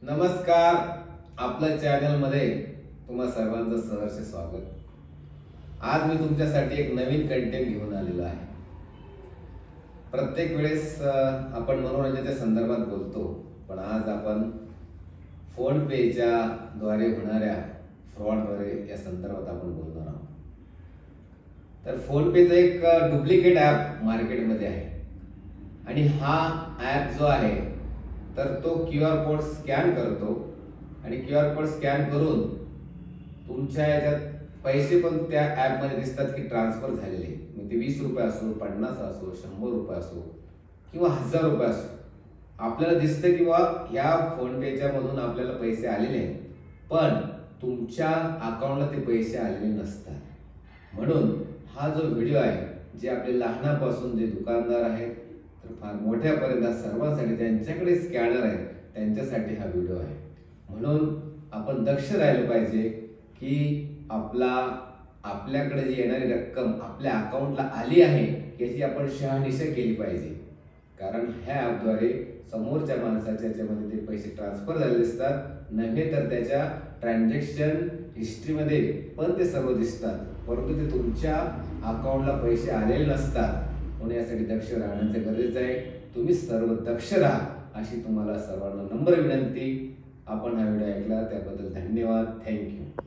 नमस्कार. आपल्या चॅनलमध्ये तुम्हा सर्वांचं सहर्ष स्वागत. आज मी तुमच्यासाठी एक नवीन कंटेंट घेऊन आलेलो आहे. प्रत्येक वेळेस आपण मनोरंजनाच्या संदर्भात बोलतो, पण आज आपण फोन पेच्या द्वारे होणाऱ्या फ्रॉडद्वारे या संदर्भात आपण बोलणार आहोत. तर फोन पेचं एक डुप्लिकेट ॲप मार्केटमध्ये आहे आणि हा ॲप जो आहे तर तो QR कोड स्कॅन करतो आणि QR कोड स्कॅन करून तुमच्या याच्यात पैसे पण त्या ॲपमध्ये दिसतात की ट्रान्सफर झालेले. मग ते 20 रुपये असो, 50 असो, 100 रुपये असो किंवा 1000 रुपये असो, आपल्याला दिसतं की ह्या फोनपेच्या मधून आपल्याला पैसे आलेले आहेत, पण तुमच्या अकाउंटला ते पैसे आलेले नसतात. म्हणून हा जो व्हिडिओ आहे, जे आपले लहानापासून जे दुकानदार आहेत तर फार मोठ्यापर्यंत सर्वांसाठी त्यांच्याकडे स्कॅनर आहे त्यांच्यासाठी हा व्हिडिओ आहे. म्हणून आपण दक्ष राहिलं पाहिजे की आपल्याकडे जी येणारी रक्कम आपल्या अकाउंटला आली आहे याची आपण शहानिशा केली पाहिजे. कारण ह्या ॲपद्वारे समोरच्या माणसाच्या याच्यामध्ये ते पैसे ट्रान्सफर झालेले दिसतात, नव्हे तर त्याच्या ट्रान्झॅक्शन हिस्ट्रीमध्ये पण ते सर्व दिसतात, परंतु ते तुमच्या अकाउंटला पैसे आलेले नसतात. म्हणून यासाठी दक्ष राहण्याचं गरजेचं आहे. तुम्ही सर्व दक्ष राहा अशी तुम्हाला सर्वांना नम्र विनंती. आपण हा व्हिडिओ ऐकला त्याबद्दल धन्यवाद. थँक्यू.